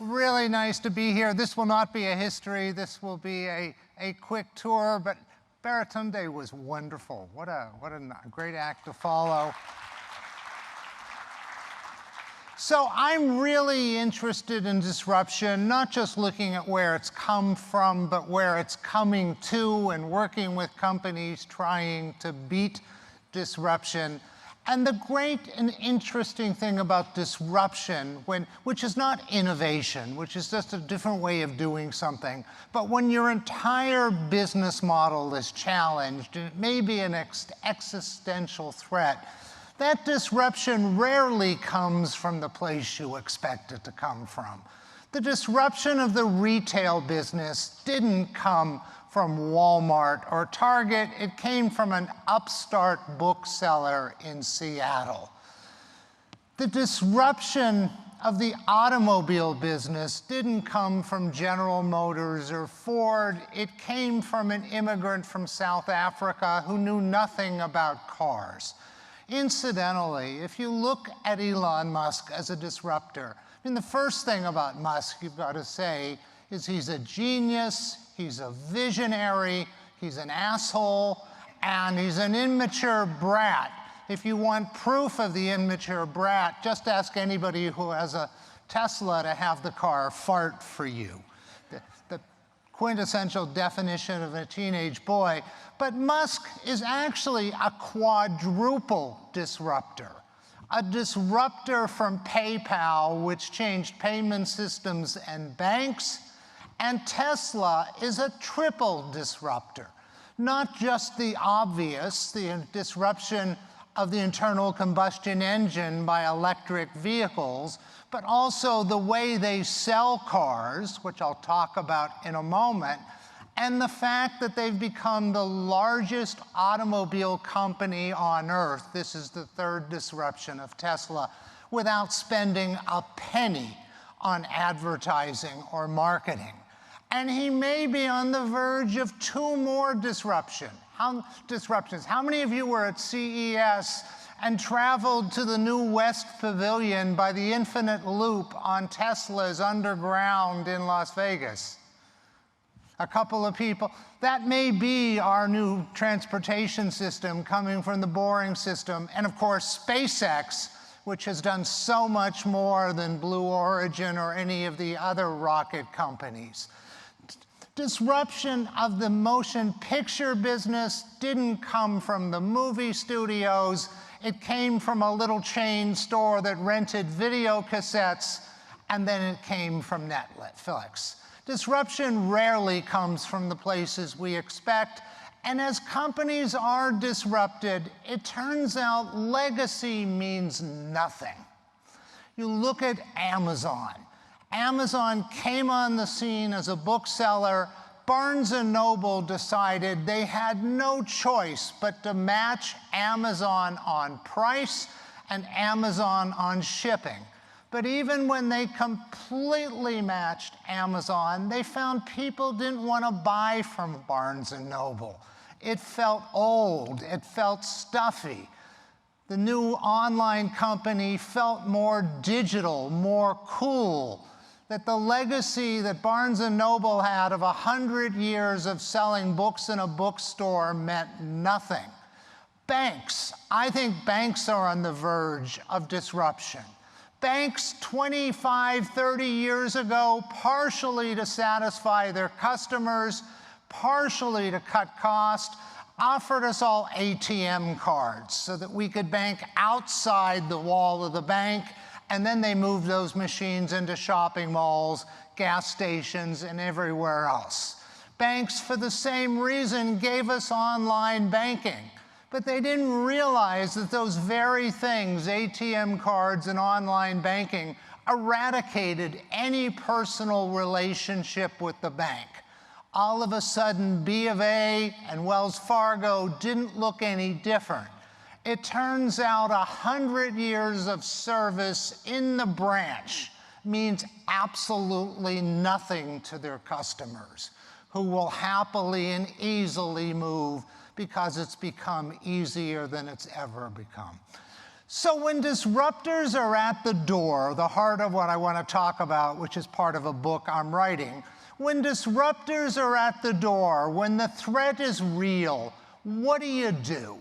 Really nice to be here. This will not be a history. This will be a quick tour, but Baratunde was wonderful. What a great act to follow. So I'm really interested in disruption, not just looking at where it's come from, but where it's coming to, and working with companies trying to beat disruption. And the great and interesting thing about disruption, which is not innovation, which is just a different way of doing something, but when your entire business model is challenged, and it may be an existential threat, that disruption rarely comes from the place you expect it to come from. The disruption of the retail business didn't come from Walmart or Target. It came from an upstart bookseller in Seattle. The disruption of the automobile business didn't come from General Motors or Ford. It came from an immigrant from South Africa who knew nothing about cars. Incidentally, if you look at Elon Musk as a disruptor, I mean, the first thing about Musk you've got to say is he's a genius, he's a visionary, he's an asshole, and he's an immature brat. If you want proof of the immature brat, just ask anybody who has a Tesla to have the car fart for you. The quintessential definition of a teenage boy. But Musk is actually a quadruple disruptor. A disruptor from PayPal, which changed payment systems and banks, and Tesla is a triple disruptor. Not just the obvious, the disruption of the internal combustion engine by electric vehicles, but also the way they sell cars, which I'll talk about in a moment, and the fact that they've become the largest automobile company on Earth. This is the third disruption of Tesla, without spending a penny on advertising or marketing. And he may be on the verge of two more disruptions. How many of you were at CES and traveled to the new West Pavilion by the Infinite Loop on Tesla's underground in Las Vegas? A couple of people. That may be our new transportation system coming from the Boring system. And of course, SpaceX, which has done so much more than Blue Origin or any of the other rocket companies. Disruption of the motion picture business didn't come from the movie studios. It came from a little chain store that rented video cassettes, and then it came from Netflix. Disruption rarely comes from the places we expect, and as companies are disrupted, it turns out legacy means nothing. You look at Amazon. Amazon came on the scene as a bookseller. Barnes & Noble decided they had no choice but to match Amazon on price and Amazon on shipping. But even when they completely matched Amazon, they found people didn't want to buy from Barnes & Noble. It felt old, it felt stuffy. The new online company felt more digital, more cool. That the legacy that Barnes & Noble had of 100 years of selling books in a bookstore meant nothing. Banks. I think banks are on the verge of disruption. Banks 25, 30 years ago, partially to satisfy their customers, partially to cut cost, offered us all ATM cards so that we could bank outside the wall of the bank, and then they moved those machines into shopping malls, gas stations, and everywhere else. Banks, for the same reason, gave us online banking. But they didn't realize that those very things, ATM cards and online banking, eradicated any personal relationship with the bank. All of a sudden, B of A and Wells Fargo didn't look any different. It turns out 100 years of service in the branch means absolutely nothing to their customers, who will happily and easily move because it's become easier than it's ever become. So when disruptors are at the door, the heart of what I want to talk about, which is part of a book I'm writing, when disruptors are at the door, when the threat is real, what do you do?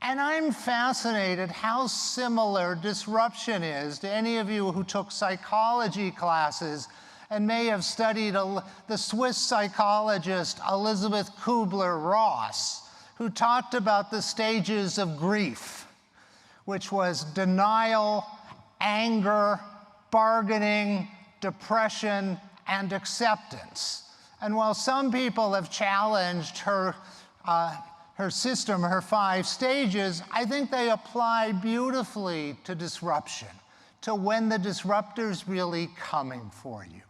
And I'm fascinated how similar disruption is to any of you who took psychology classes and may have studied the Swiss psychologist Elizabeth Kubler-Ross, who talked about the stages of grief, which was denial, anger, bargaining, depression, and acceptance. And while some people have challenged her system, her 5 stages, I think they apply beautifully to disruption, to when the disruptor's really coming for you.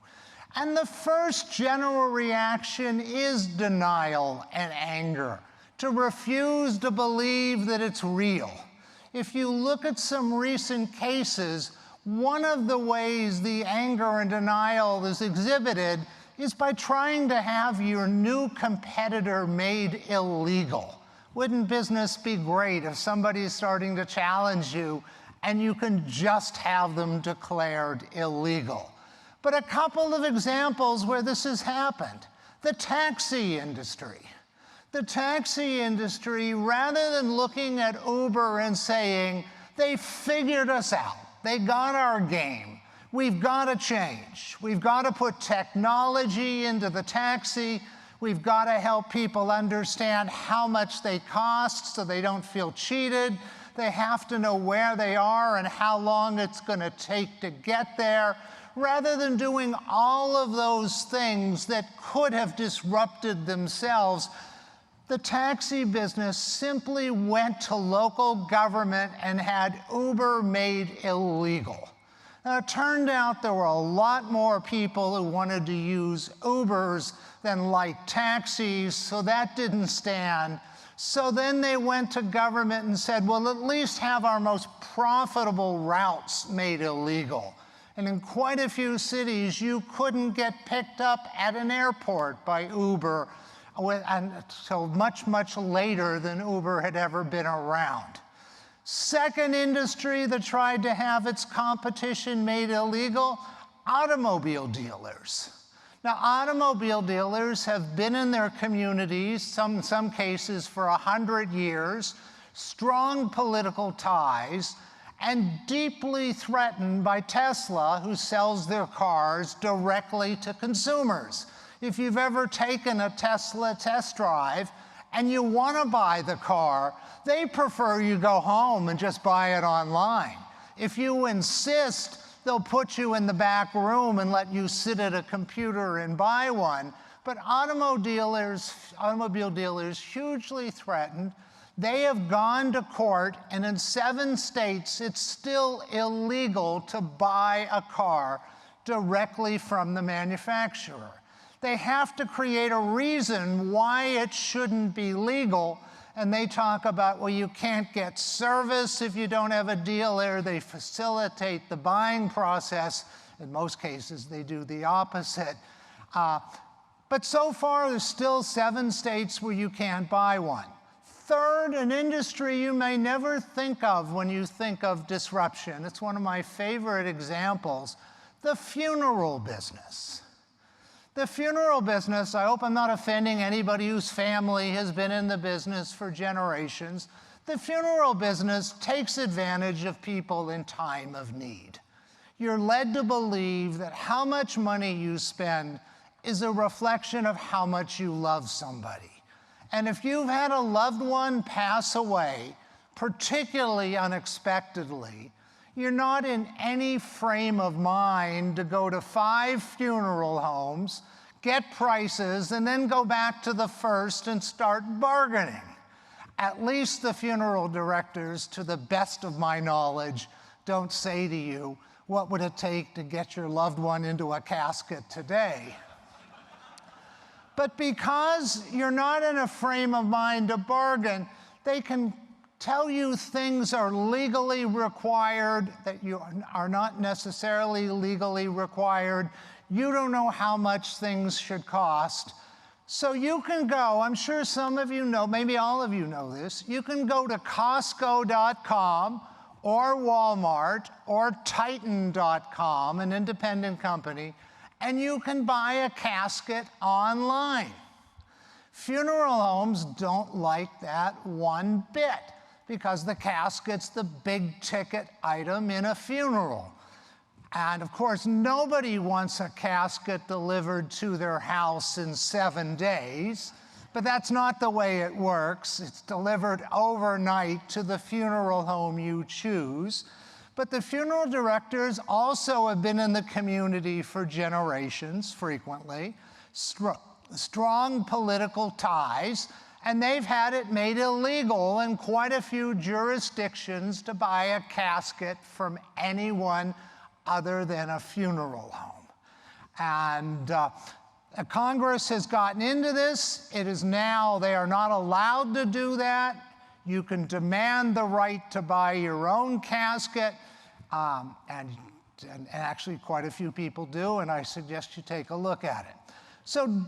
And the first general reaction is denial and anger, to refuse to believe that it's real. If you look at some recent cases, one of the ways the anger and denial is exhibited is by trying to have your new competitor made illegal. Wouldn't business be great if somebody is starting to challenge you and you can just have them declared illegal? But a couple of examples where this has happened. The taxi industry. The taxi industry, rather than looking at Uber and saying, they figured us out, they got our game, we've got to change, we've got to put technology into the taxi, we've got to help people understand how much they cost so they don't feel cheated, they have to know where they are and how long it's going to take to get there, rather than doing all of those things that could have disrupted themselves. The taxi business simply went to local government and had Uber made illegal. Now, it turned out there were a lot more people who wanted to use Ubers than like taxis, so that didn't stand. So then they went to government and said, well, at least have our most profitable routes made illegal. And in quite a few cities, you couldn't get picked up at an airport by Uber until much, much later than Uber had ever been around. Second industry that tried to have its competition made illegal, automobile dealers. Now, automobile dealers have been in their communities, in some cases for 100 years, strong political ties, and deeply threatened by Tesla, who sells their cars directly to consumers. If you've ever taken a Tesla test drive and you want to buy the car, they prefer you go home and just buy it online. If you insist, they'll put you in the back room and let you sit at a computer and buy one. But automobile dealers, hugely threatened. They have gone to court, and in 7 states, it's still illegal to buy a car directly from the manufacturer. They have to create a reason why it shouldn't be legal, and they talk about, well, you can't get service if you don't have a dealer. They facilitate the buying process. In most cases, they do the opposite. But so far, there's still 7 states where you can't buy one. Third, an industry you may never think of when you think of disruption. It's one of my favorite examples, the funeral business. The funeral business, I hope I'm not offending anybody whose family has been in the business for generations. The funeral business takes advantage of people in time of need. You're led to believe that how much money you spend is a reflection of how much you love somebody. And if you've had a loved one pass away, particularly unexpectedly, you're not in any frame of mind to go to 5 funeral homes, get prices, and then go back to the first and start bargaining. At least the funeral directors, to the best of my knowledge, don't say to you, what would it take to get your loved one into a casket today? But because you're not in a frame of mind to bargain, they can tell you things are legally required that you are not necessarily legally required. You don't know how much things should cost. So you can go, I'm sure some of you know, maybe all of you know this, you can go to Costco.com or Walmart or Titan.com, an independent company, and you can buy a casket online. Funeral homes don't like that one bit because the casket's the big ticket item in a funeral. And of course, nobody wants a casket delivered to their house in 7 days, but that's not the way it works. It's delivered overnight to the funeral home you choose. But the funeral directors also have been in the community for generations, frequently, strong political ties, and they've had it made illegal in quite a few jurisdictions to buy a casket from anyone other than a funeral home. And Congress has gotten into this. It is now, they are not allowed to do that. You can demand the right to buy your own casket, and actually quite a few people do, and I suggest you take a look at it. So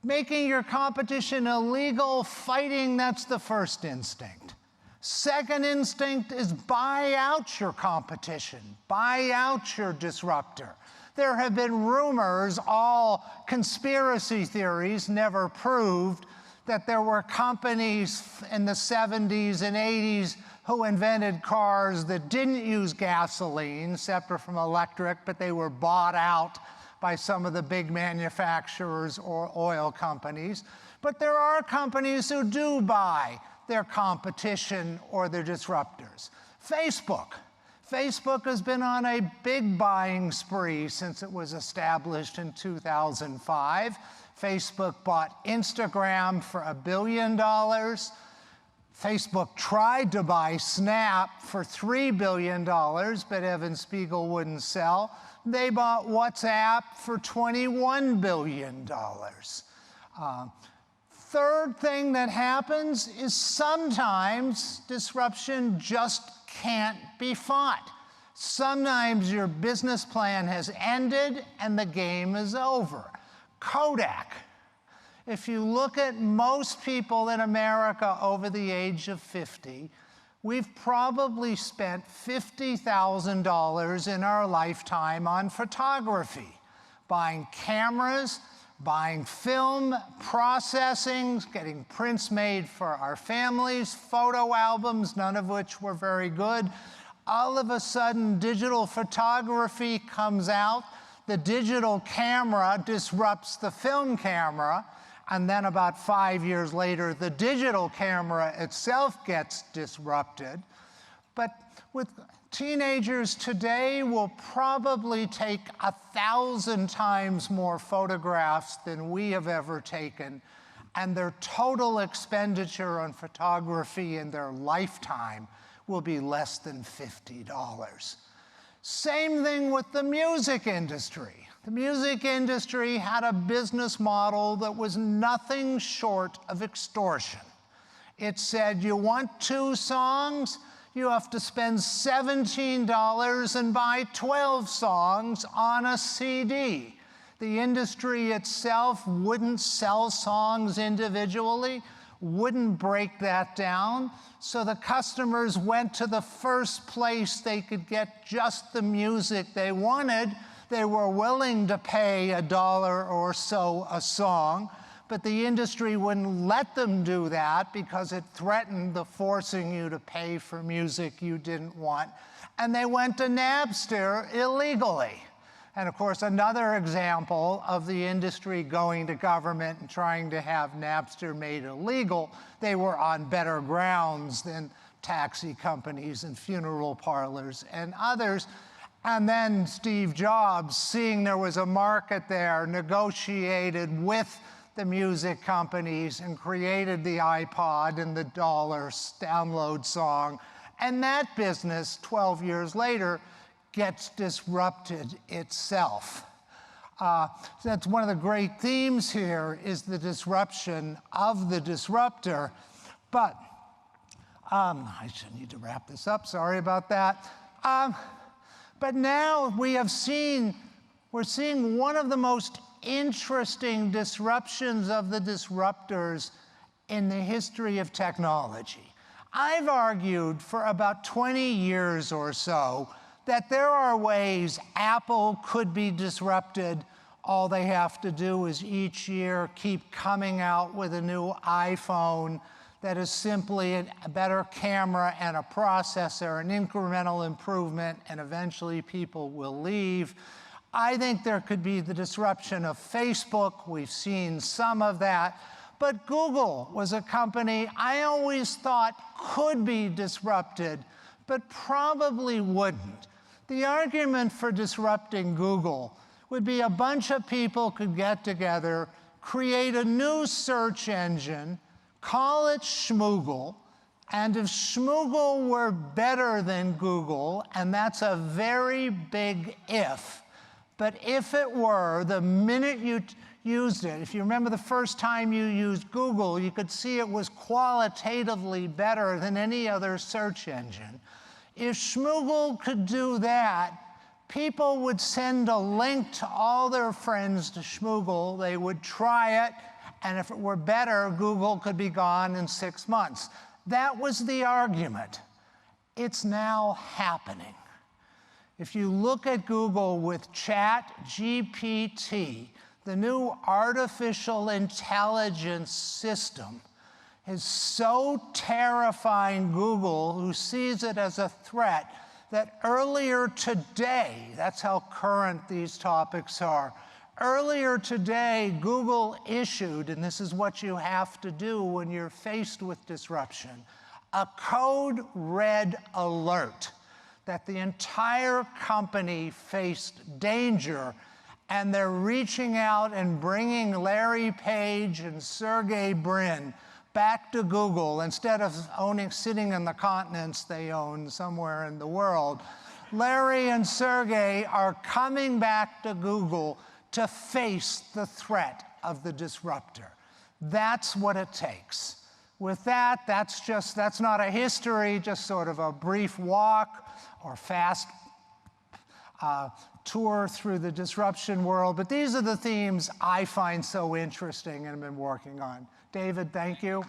making your competition illegal, fighting, that's the first instinct. Second instinct is buy out your competition, buy out your disruptor. There have been rumors, all conspiracy theories, never proved, that there were companies in the 70s and 80s who invented cars that didn't use gasoline, separate from electric, but they were bought out by some of the big manufacturers or oil companies. But there are companies who do buy their competition or their disruptors. Facebook. Facebook has been on a big buying spree since it was established in 2005. Facebook bought Instagram for $1 billion. Facebook tried to buy Snap for $3 billion, but Evan Spiegel wouldn't sell. They bought WhatsApp for $21 billion. Third thing that happens is sometimes disruption just can't be fought. Sometimes your business plan has ended and the game is over. Kodak. If you look at most people in America over the age of 50, we've probably spent $50,000 in our lifetime on photography, buying cameras, buying film, processing, getting prints made for our families, photo albums, none of which were very good. All of a sudden, digital photography comes out. The digital camera disrupts the film camera. And then about 5 years later, the digital camera itself gets disrupted. But with teenagers today will probably take 1,000 times more photographs than we have ever taken, and their total expenditure on photography in their lifetime will be less than $50. Same thing with the music industry. The music industry had a business model that was nothing short of extortion. It said, you want 2 songs? You have to spend $17 and buy 12 songs on a CD. The industry itself wouldn't sell songs individually, wouldn't break that down, so the customers went to the first place they could get just the music they wanted. They were willing to pay $1 or so a song, but the industry wouldn't let them do that because it threatened the forcing you to pay for music you didn't want. And they went to Napster illegally. And of course, another example of the industry going to government and trying to have Napster made illegal, they were on better grounds than taxi companies and funeral parlors and others. And then Steve Jobs, seeing there was a market there, negotiated with the music companies and created the iPod and the dollar download song. And that business, 12 years later, gets disrupted itself. So that's one of the great themes here, is the disruption of the disruptor. But I should need to wrap this up, sorry about that. But now we're seeing one of the most interesting disruptions of the disruptors in the history of technology. I've argued for about 20 years or so that there are ways Apple could be disrupted. All they have to do is each year keep coming out with a new iPhone that is simply a better camera and a processor, an incremental improvement, and eventually people will leave. I think there could be the disruption of Facebook. We've seen some of that. But Google was a company I always thought could be disrupted, but probably wouldn't. The argument for disrupting Google would be a bunch of people could get together, create a new search engine, call it Schmoogle, and if Schmoogle were better than Google, and that's a very big if, but if it were, the minute you used it, if you remember the first time you used Google, you could see it was qualitatively better than any other search engine. If Schmoogle could do that, people would send a link to all their friends to Schmoogle, they would try it, and if it were better, Google could be gone in 6 months. That was the argument. It's now happening. If you look at Google with ChatGPT, the new artificial intelligence system is so terrifying Google, who sees it as a threat, that earlier today, that's how current these topics are, earlier today, Google issued, and this is what you have to do when you're faced with disruption, a code red alert that the entire company faced danger, and they're reaching out and bringing Larry Page and Sergey Brin back to Google instead of sitting in the continents they own somewhere in the world. Larry and Sergey are coming back to Google to face the threat of the disruptor. That's what it takes. With that, that's not a history, just sort of a brief walk or fast tour through the disruption world. But these are the themes I find so interesting and have been working on. David, thank you.